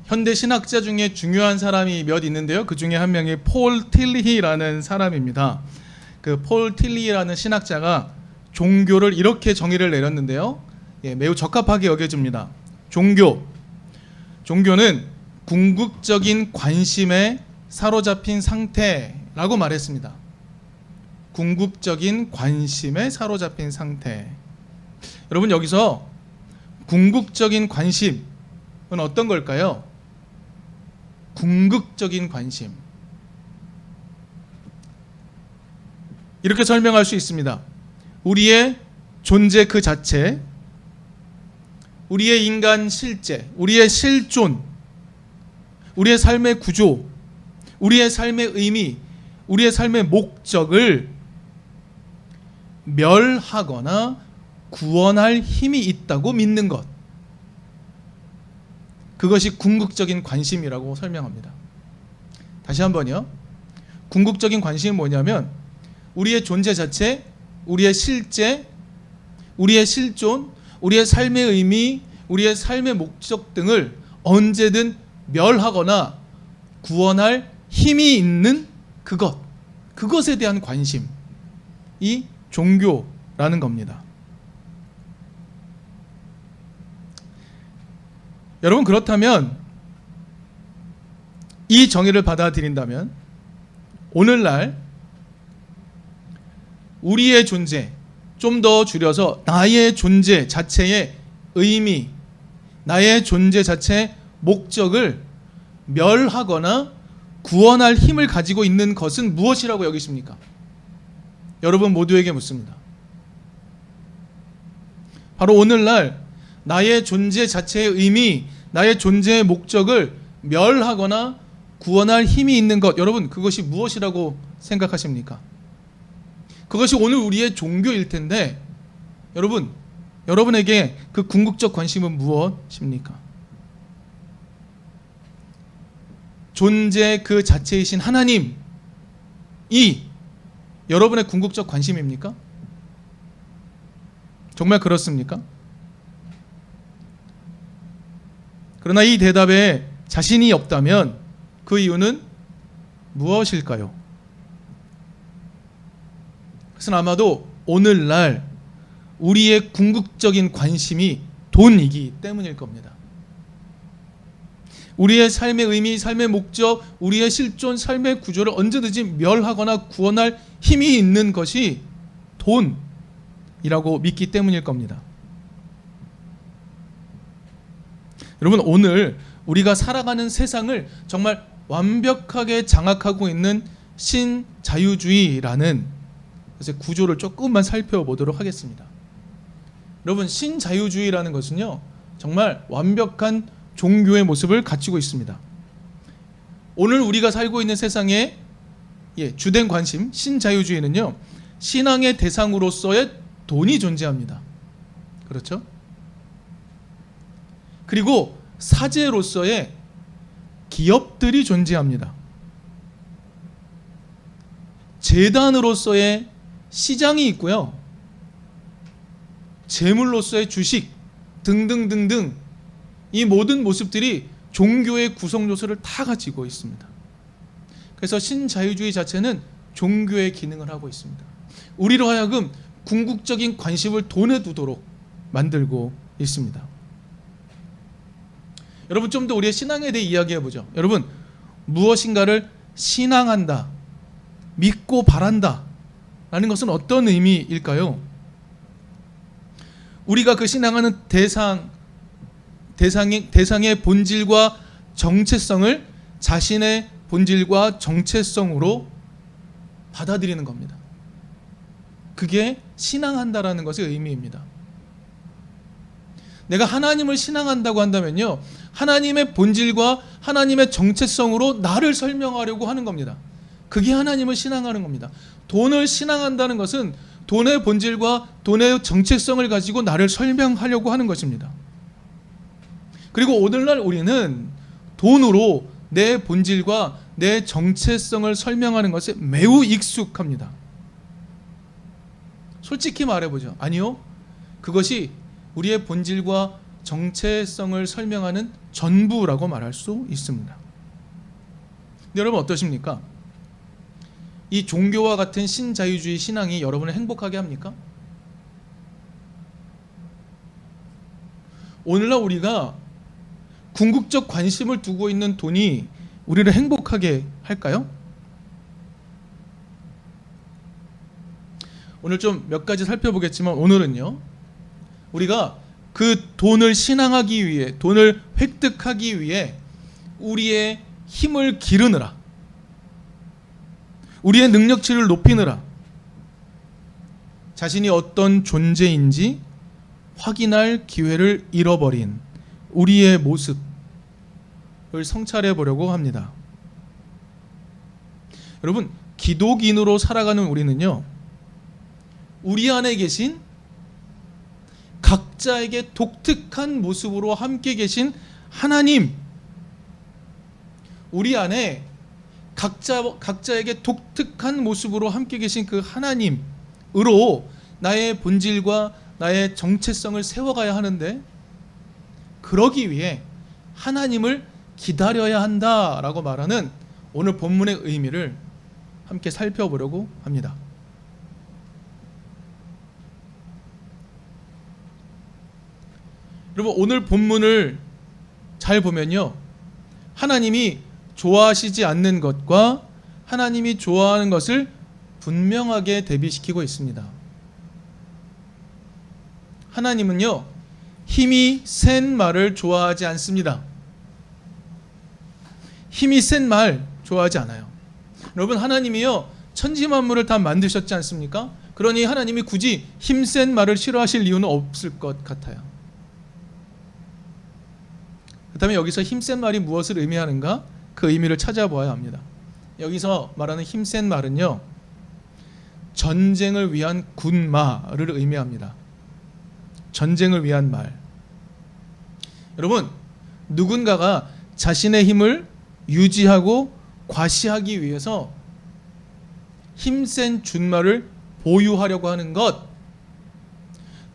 현대 신학자 중에 중요한 사람이 몇 있는데요. 그 중에 한 명이 폴 틸리히라는 사람입니다. 그 폴 틸리히라는 신학자가 종교를 이렇게 정의를 내렸는데요. 매우 적합하게 여겨집니다. 종교는 궁극적인 관심에 사로잡힌 상태라고 말했습니다. 궁극적인 관심에 사로잡힌 상태. 여러분, 여기서 궁극적인 관심은 어떤 걸까요? 궁극적인 관심. 이렇게 설명할 수 있습니다. 우리의 존재 그 자체, 우리의 인간 실제, 우리의 실존, 우리의 삶의 구조, 우리의 삶의 의미, 우리의 삶의 목적을 멸하거나 구원할 힘이 있다고 믿는 것. 그것이 궁극적인 관심이라고 설명합니다. 다시 한번요. 궁극적인 관심은 뭐냐면 우리의 존재 자체, 우리의 실제, 우리의 실존, 우리의 삶의 의미, 우리의 삶의 목적 등을 언제든 멸하거나 구원할 힘이 있는 그것에 대한 관심이 종교라는 겁니다. 여러분, 그렇다면 이 정의를 받아들인다면 오늘날 우리의 존재, 좀 더 줄여서 나의 존재 자체의 의미, 나의 존재 자체의 목적을 멸하거나 구원할 힘을 가지고 있는 것은 무엇이라고 여기십니까? 여러분 모두에게 묻습니다. 바로 오늘날 나의 존재 자체의 의미, 나의 존재의 목적을 멸하거나 구원할 힘이 있는 것, 여러분 그것이 무엇이라고 생각하십니까? 그것이 오늘 우리의 종교일 텐데 여러분에게 그 궁극적 관심은 무엇입니까? 존재 그 자체이신 하나님이 여러분의 궁극적 관심입니까? 정말 그렇습니까? 그러나 이 대답에 자신이 없다면 그 이유는 무엇일까요? 그것은 아마도 오늘날 우리의 궁극적인 관심이 돈이기 때문일 겁니다. 우리의 삶의 의미, 삶의 목적, 우리의 실존, 삶의 구조를 언제든지 멸하거나 구원할 힘이 있는 것이 돈이라고 믿기 때문일 겁니다. 여러분, 오늘 우리가 살아가는 세상을 정말 완벽하게 장악하고 있는 신자유주의라는 구조를 조금만 살펴보도록 하겠습니다. 여러분, 신자유주의라는 것은요, 정말 완벽한 종교의 모습을 갖추고 있습니다. 오늘 우리가 살고 있는 세상의 주된 관심, 신자유주의는요, 신앙의 대상으로서의 돈이 존재합니다. 그렇죠? 그리고 사제로서의 기업들이 존재합니다. 재단으로서의 시장이 있고요. 재물로서의 주식 등등등등, 이 모든 모습들이 종교의 구성 요소를 다 가지고 있습니다. 그래서 신자유주의 자체는 종교의 기능을 하고 있습니다. 우리로 하여금 궁극적인 관심을 돈에 두도록 만들고 있습니다. 여러분, 좀 더 우리의 신앙에 대해 이야기해보죠. 여러분, 무엇인가를 신앙한다, 믿고 바란다 라는 것은 어떤 의미일까요? 우리가 그 신앙하는 대상의 본질과 정체성을 자신의 본질과 정체성으로 받아들이는 겁니다. 그게 신앙한다라는 것의 의미입니다. 내가 하나님을 신앙한다고 한다면요, 하나님의 본질과 하나님의 정체성으로 나를 설명하려고 하는 겁니다. 그게 하나님을 신앙하는 겁니다. 돈을 신앙한다는 것은 돈의 본질과 돈의 정체성을 가지고 나를 설명하려고 하는 것입니다. 그리고 오늘날 우리는 돈으로 내 본질과 내 정체성을 설명하는 것에 매우 익숙합니다. 솔직히 말해보죠. 아니요, 그것이 우리의 본질과 정체성을 설명하는 전부라고 말할 수 있습니다. 근데 여러분 어떠십니까? 이 종교와 같은 신자유주의 신앙이 여러분을 행복하게 합니까? 오늘날 우리가 궁극적 관심을 두고 있는 돈이 우리를 행복하게 할까요? 오늘 좀 몇 가지 살펴보겠지만 오늘은요, 우리가 그 돈을 신앙하기 위해, 돈을 획득하기 위해 우리의 힘을 기르느라, 우리의 능력치를 높이느라 자신이 어떤 존재인지 확인할 기회를 잃어버린 우리의 모습을 성찰해 보려고 합니다. 여러분, 기독인으로 살아가는 우리는요, 우리 안에 계신 각자에게 독특한 모습으로 함께 계신 하나님, 우리 안에 각자에게 독특한 모습으로 함께 계신 그 하나님으로 나의 본질과 나의 정체성을 세워가야 하는데, 그러기 위해 하나님을 기다려야 한다라고 말하는 오늘 본문의 의미를 함께 살펴보려고 합니다. 여러분, 오늘 본문을 잘 보면요, 하나님이 좋아하시지 않는 것과 하나님이 좋아하는 것을 분명하게 대비시키고 있습니다. 하나님은요, 힘이 센 말을 좋아하지 않습니다. 힘이 센 말 좋아하지 않아요. 여러분, 하나님이요, 천지 만물을 다 만드셨지 않습니까? 그러니 하나님이 굳이 힘센 말을 싫어하실 이유는 없을 것 같아요. 그렇다면 여기서 힘센 말이 무엇을 의미하는가? 그 의미를 찾아보아야 합니다. 여기서 말하는 힘센 말은요, 전쟁을 위한 군마를 의미합니다. 전쟁을 위한 말. 여러분, 누군가가 자신의 힘을 유지하고 과시하기 위해서 힘센 준말을 보유하려고 하는 것,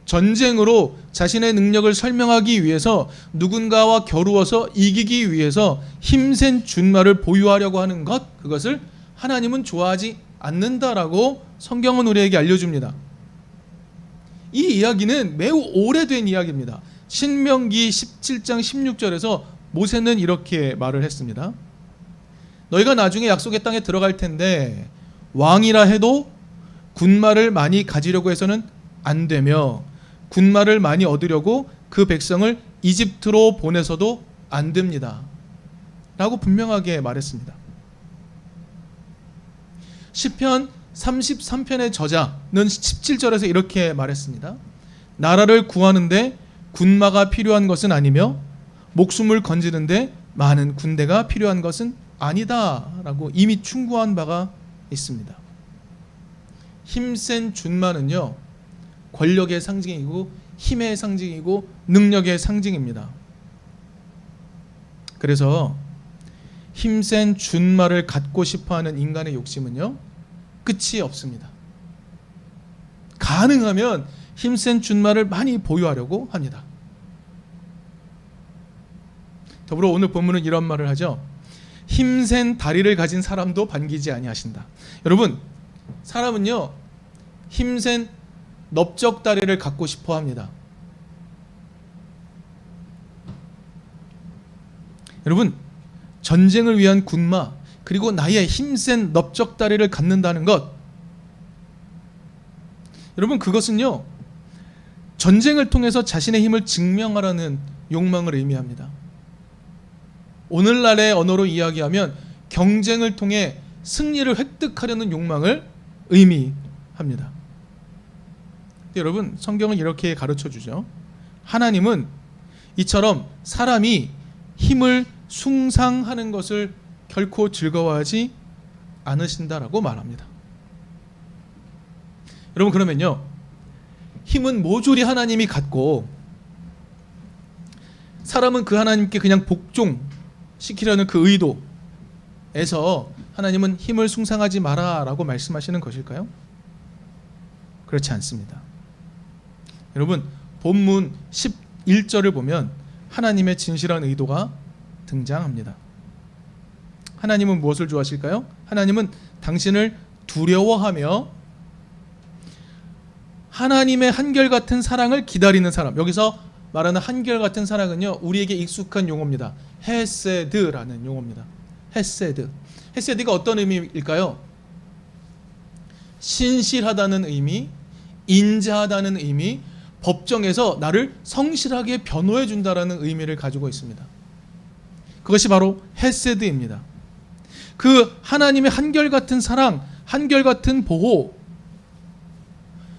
전쟁으로 자신의 능력을 설명하기 위해서 누군가와 겨루어서 이기기 위해서 힘센 준말을 보유하려고 하는 것, 그것을 하나님은 좋아하지 않는다라고 성경은 우리에게 알려줍니다. 이 이야기는 매우 오래된 이야기입니다. 신명기 17장 16절에서 모세는 이렇게 말을 했습니다. 너희가 나중에 약속의 땅에 들어갈 텐데 왕이라 해도 군마를 많이 가지려고 해서는 안 되며 군마를 많이 얻으려고 그 백성을 이집트로 보내서도 안 됩니다 라고 분명하게 말했습니다. 시편 33편의 저자는 17절에서 이렇게 말했습니다. 나라를 구하는데 군마가 필요한 것은 아니며 목숨을 건지는데 많은 군대가 필요한 것은 아니다 라고 이미 충고한 바가 있습니다. 힘센 준마는요, 권력의 상징이고 힘의 상징이고 능력의 상징입니다. 그래서 힘센 준마를 갖고 싶어하는 인간의 욕심은요, 끝이 없습니다. 가능하면 힘센 준마를 많이 보유하려고 합니다. 더불어 오늘 본문은 이런 말을 하죠. 힘센 다리를 가진 사람도 반기지 아니하신다. 여러분, 사람은요, 힘센 넓적 다리를 갖고 싶어 합니다. 여러분, 전쟁을 위한 군마, 그리고 나의 힘센 넓적 다리를 갖는다는 것, 여러분, 그것은요, 전쟁을 통해서 자신의 힘을 증명하라는 욕망을 의미합니다. 오늘날의 언어로 이야기하면 경쟁을 통해 승리를 획득하려는 욕망을 의미합니다. 여러분, 성경은 이렇게 가르쳐주죠. 하나님은 이처럼 사람이 힘을 숭상하는 것을 결코 즐거워하지 않으신다라고 말합니다. 여러분, 그러면요, 힘은 모조리 하나님이 갖고 사람은 그 하나님께 그냥 복종시키려는 그 의도에서 하나님은 힘을 숭상하지 마라 라고 말씀하시는 것일까요? 그렇지 않습니다. 여러분, 본문 1절을 보면 하나님의 진실한 의도가 등장합니다. 하나님은 무엇을 좋아하실까요? 하나님은 당신을 두려워하며 하나님의 한결같은 사랑을 기다리는 사람. 여기서 말하는 한결같은 사랑은요, 우리에게 익숙한 용어입니다. 헤세드라는 용어입니다. 헤세드. 헤세드가 어떤 의미일까요? 신실하다는 의미, 인자하다는 의미, 법정에서 나를 성실하게 변호해 준다라는 의미를 가지고 있습니다. 그것이 바로 헤세드입니다. 그 하나님의 한결같은 사랑, 한결같은 보호,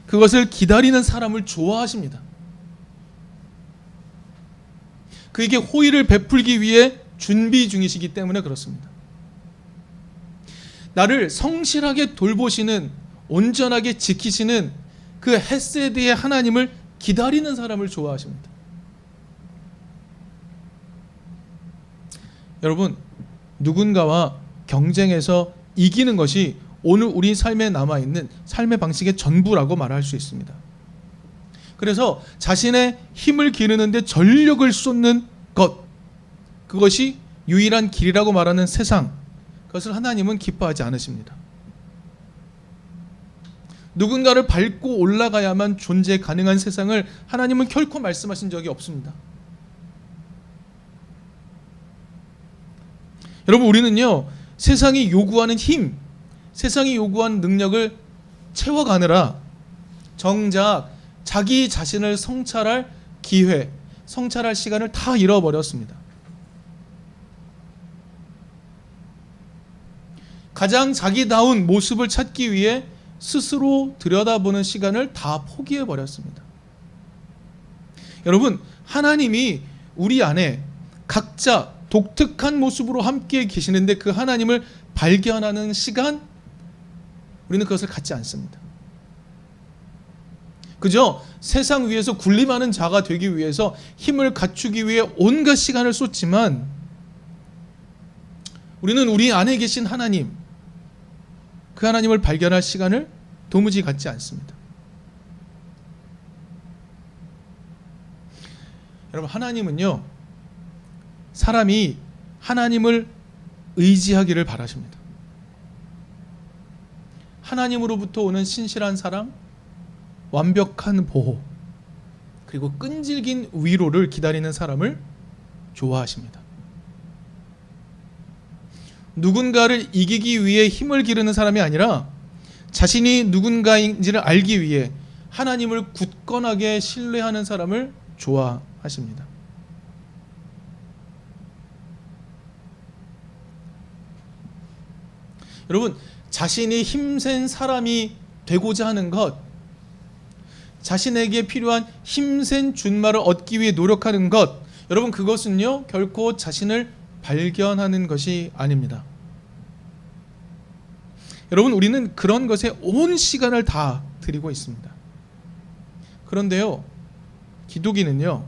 그것을 기다리는 사람을 좋아하십니다. 그에게 호의를 베풀기 위해 준비 중이시기 때문에 그렇습니다. 나를 성실하게 돌보시는, 온전하게 지키시는 그 헤세드의 하나님을 기다리는 사람을 좋아하십니다. 여러분, 누군가와 경쟁해서 이기는 것이 오늘 우리 삶에 남아있는 삶의 방식의 전부라고 말할 수 있습니다. 그래서 자신의 힘을 기르는데 전력을 쏟는 것, 그것이 유일한 길이라고 말하는 세상, 그것을 하나님은 기뻐하지 않으십니다. 누군가를 밟고 올라가야만 존재 가능한 세상을 하나님은 결코 말씀하신 적이 없습니다. 여러분, 우리는요, 세상이 요구하는 힘, 세상이 요구하는 능력을 채워가느라 정작 자기 자신을 성찰할 기회, 성찰할 시간을 다 잃어버렸습니다. 가장 자기다운 모습을 찾기 위해 스스로 들여다보는 시간을 다 포기해버렸습니다. 여러분, 하나님이 우리 안에 각자 독특한 모습으로 함께 계시는데 그 하나님을 발견하는 시간, 우리는 그것을 갖지 않습니다. 그저 세상 위에서 군림하는 자가 되기 위해서 힘을 갖추기 위해 온갖 시간을 쏟지만 우리는 우리 안에 계신 하나님, 그 하나님을 발견할 시간을 도무지 갖지 않습니다. 여러분, 하나님은요, 사람이 하나님을 의지하기를 바라십니다. 하나님으로부터 오는 신실한 사랑, 완벽한 보호, 그리고 끈질긴 위로를 기다리는 사람을 좋아하십니다. 누군가를 이기기 위해 힘을 기르는 사람이 아니라 자신이 누군가인지를 알기 위해 하나님을 굳건하게 신뢰하는 사람을 좋아하십니다. 여러분, 자신이 힘센 사람이 되고자 하는 것, 자신에게 필요한 힘센 준말을 얻기 위해 노력하는 것, 여러분, 그것은요, 결코 자신을 발견하는 것이 아닙니다. 여러분, 우리는 그런 것에 온 시간을 다 드리고 있습니다. 그런데요, 기독인은요,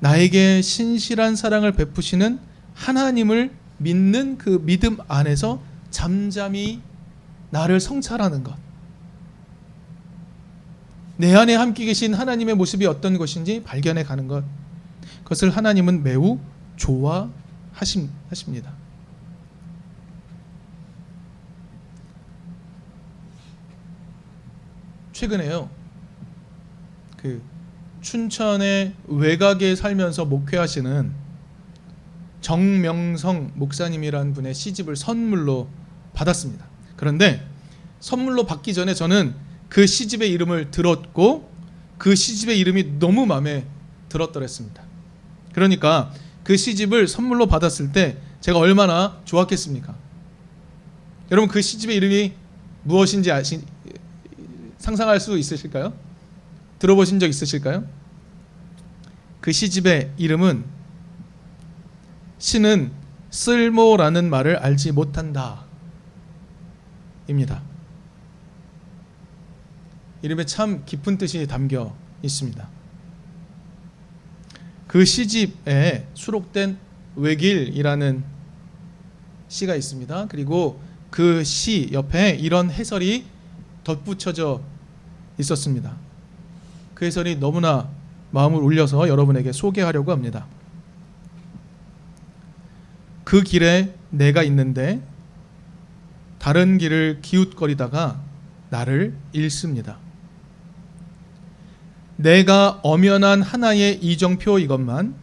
나에게 신실한 사랑을 베푸시는 하나님을 믿는 그 믿음 안에서 잠잠히 나를 성찰하는 것, 내 안에 함께 계신 하나님의 모습이 어떤 것인지 발견해 가는 것, 그것을 하나님은 매우 좋아하십니다. 최근에요, 춘천의 외곽에 살면서 목회하시는 정명성 목사님이라는 분의 시집을 선물로 받았습니다. 그런데 선물로 받기 전에 저는 그 시집의 이름을 들었고 그 시집의 이름이 너무 마음에 들었더랬습니다. 그러니까 그 시집을 선물로 받았을 때 제가 얼마나 좋았겠습니까? 여러분, 그 시집의 이름이 무엇인지 상상할 수 있으실까요? 들어보신 적 있으실까요? 그 시집의 이름은 신은 쓸모라는 말을 알지 못한다 입니다. 이름에 참 깊은 뜻이 담겨 있습니다. 그 시집에 수록된 외길이라는 시가 있습니다. 그리고 그 시 옆에 이런 해설이 덧붙여져 있었습니다. 그 해설이 너무나 마음을 울려서 여러분에게 소개하려고 합니다. 그 길에 내가 있는데 다른 길을 기웃거리다가 나를 잃습니다. 내가 엄연한 하나의 이정표 이것만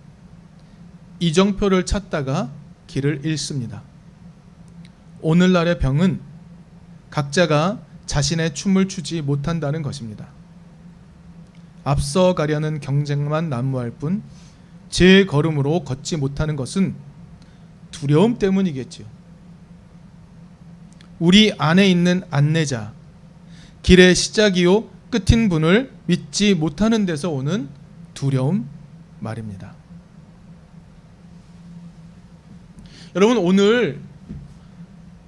이정표를 찾다가 길을 잃습니다. 오늘날의 병은 각자가 자신의 춤을 추지 못한다는 것입니다. 앞서가려는 경쟁만 난무할 뿐 제 걸음으로 걷지 못하는 것은 두려움 때문이겠지요. 우리 안에 있는 안내자, 길의 시작이요 끝인 분을 믿지 못하는 데서 오는 두려움 말입니다. 여러분, 오늘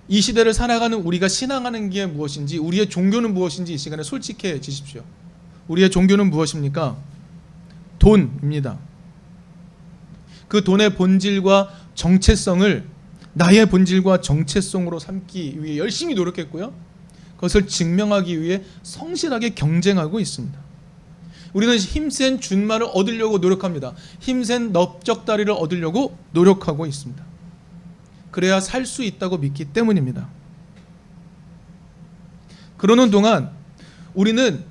이 시대를 살아가는 우리가 신앙하는 게 무엇인지, 우리의 종교는 무엇인지 이 시간에 솔직해지십시오. 우리의 종교는 무엇입니까? 돈입니다. 그 돈의 본질과 정체성을 나의 본질과 정체성으로 삼기 위해 열심히 노력했고요. 그것을 증명하기 위해 성실하게 경쟁하고 있습니다. 우리는 힘센 준말을 얻으려고 노력합니다. 힘센 넓적다리를 얻으려고 노력하고 있습니다. 그래야 살 수 있다고 믿기 때문입니다. 그러는 동안 우리는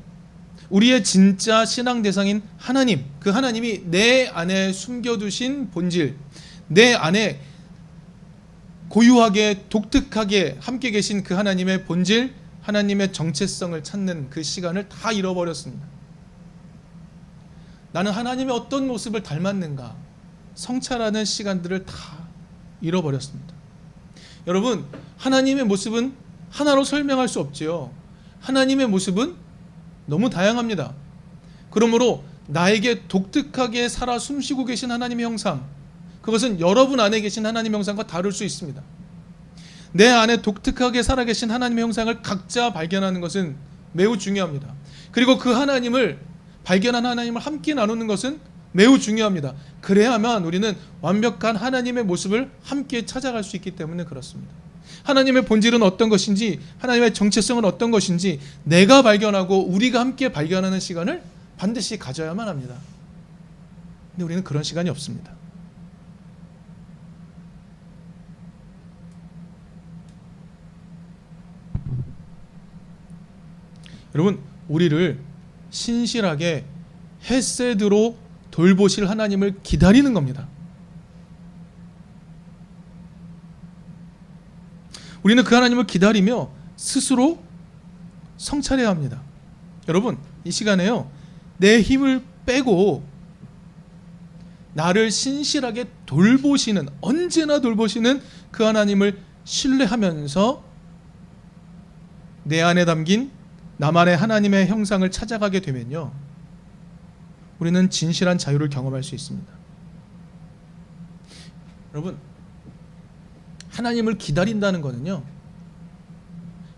우리의 진짜 신앙 대상인 하나님, 그 하나님이 내 안에 숨겨두신 본질, 내 안에 고유하게 독특하게 함께 계신 그 하나님의 본질, 하나님의 정체성을 찾는 그 시간을 다 잃어버렸습니다. 나는 하나님의 어떤 모습을 닮았는가 성찰하는 시간들을 다 잃어버렸습니다. 여러분, 하나님의 모습은 하나로 설명할 수 없지요. 하나님의 모습은 너무 다양합니다. 그러므로 나에게 독특하게 살아 숨쉬고 계신 하나님의 형상, 그것은 여러분 안에 계신 하나님의 형상과 다를 수 있습니다. 내 안에 독특하게 살아계신 하나님의 형상을 각자 발견하는 것은 매우 중요합니다. 그리고 그 하나님을 발견한 하나님을 함께 나누는 것은 매우 중요합니다. 그래야만 우리는 완벽한 하나님의 모습을 함께 찾아갈 수 있기 때문에 그렇습니다. 하나님의 본질은 어떤 것인지, 하나님의 정체성은 어떤 것인지 내가 발견하고 우리가 함께 발견하는 시간을 반드시 가져야만 합니다. 근데 우리는 그런 시간이 없습니다. 여러분, 우리를 신실하게 헤세드로 돌보실 하나님을 기다리는 겁니다. 우리는 그 하나님을 기다리며 스스로 성찰해야 합니다. 여러분, 이 시간에요, 내 힘을 빼고 나를 신실하게 돌보시는, 언제나 돌보시는 그 하나님을 신뢰하면서 내 안에 담긴 나만의 하나님의 형상을 찾아가게 되면요, 우리는 진실한 자유를 경험할 수 있습니다. 여러분, 하나님을 기다린다는 것은요,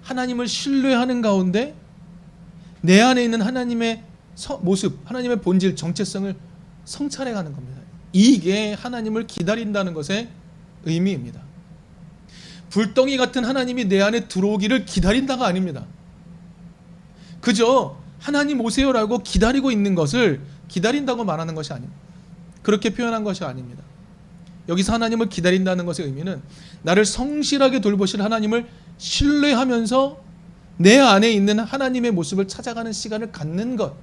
하나님을 신뢰하는 가운데 내 안에 있는 하나님의 모습, 하나님의 본질, 정체성을 성찰해 가는 겁니다. 이게 하나님을 기다린다는 것의 의미입니다. 불덩이 같은 하나님이 내 안에 들어오기를 기다린다가 아닙니다. 그저 하나님 오세요라고 기다리고 있는 것을 기다린다고 말하는 것이 아닙니다. 그렇게 표현한 것이 아닙니다. 여기서 하나님을 기다린다는 것의 의미는 나를 성실하게 돌보실 하나님을 신뢰하면서 내 안에 있는 하나님의 모습을 찾아가는 시간을 갖는 것,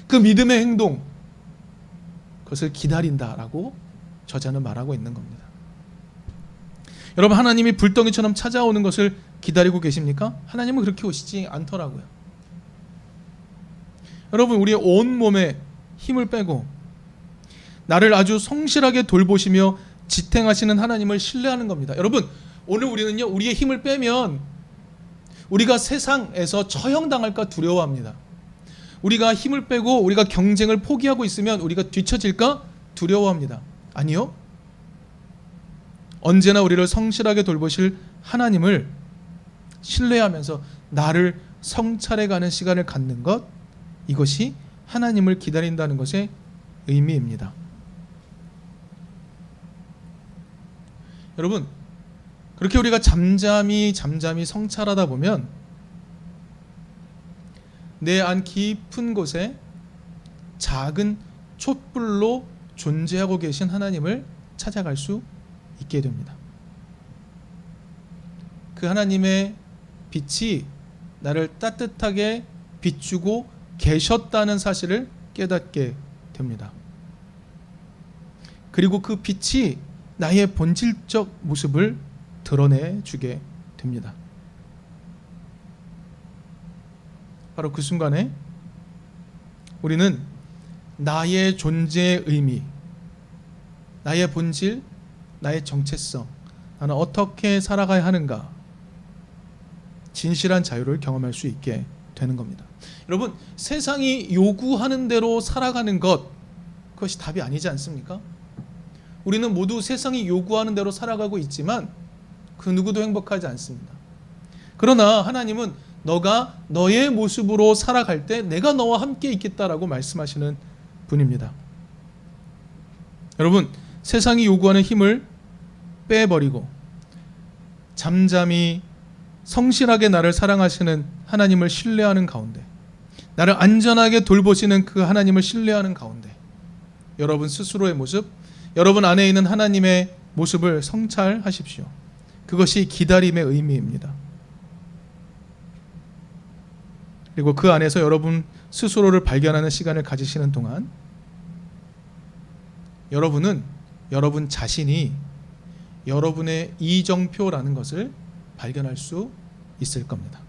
그 믿음의 행동, 그것을 기다린다라고 저자는 말하고 있는 겁니다. 여러분, 하나님이 불덩이처럼 찾아오는 것을 기다리고 계십니까? 하나님은 그렇게 오시지 않더라고요. 여러분, 우리의 온몸에 힘을 빼고 나를 아주 성실하게 돌보시며 지탱하시는 하나님을 신뢰하는 겁니다. 여러분, 오늘 우리는요, 우리의 힘을 빼면 우리가 세상에서 처형당할까 두려워합니다. 우리가 힘을 빼고 우리가 경쟁을 포기하고 있으면 우리가 뒤처질까 두려워합니다. 아니요, 언제나 우리를 성실하게 돌보실 하나님을 신뢰하면서 나를 성찰해가는 시간을 갖는 것, 이것이 하나님을 기다린다는 것의 의미입니다. 여러분, 그렇게 우리가 잠잠히 성찰하다 보면 내 안 깊은 곳에 작은 촛불로 존재하고 계신 하나님을 찾아갈 수 있게 됩니다. 그 하나님의 빛이 나를 따뜻하게 비추고 계셨다는 사실을 깨닫게 됩니다. 그리고 그 빛이 나의 본질적 모습을 드러내주게 됩니다. 바로 그 순간에 우리는 나의 존재의 의미, 나의 본질, 나의 정체성, 나는 어떻게 살아가야 하는가, 진실한 자유를 경험할 수 있게 되는 겁니다. 여러분, 세상이 요구하는 대로 살아가는 것, 그것이 답이 아니지 않습니까? 우리는 모두 세상이 요구하는 대로 살아가고 있지만 그 누구도 행복하지 않습니다. 그러나 하나님은 너가 너의 모습으로 살아갈 때 내가 너와 함께 있겠다라고 말씀하시는 분입니다. 여러분, 세상이 요구하는 힘을 빼버리고 잠잠히 성실하게 나를 사랑하시는 하나님을 신뢰하는 가운데, 나를 안전하게 돌보시는 그 하나님을 신뢰하는 가운데 여러분 스스로의 모습, 여러분 안에 있는 하나님의 모습을 성찰하십시오. 그것이 기다림의 의미입니다. 그리고 그 안에서 여러분 스스로를 발견하는 시간을 가지시는 동안 여러분은 여러분 자신이 여러분의 이정표라는 것을 발견할 수 있을 겁니다.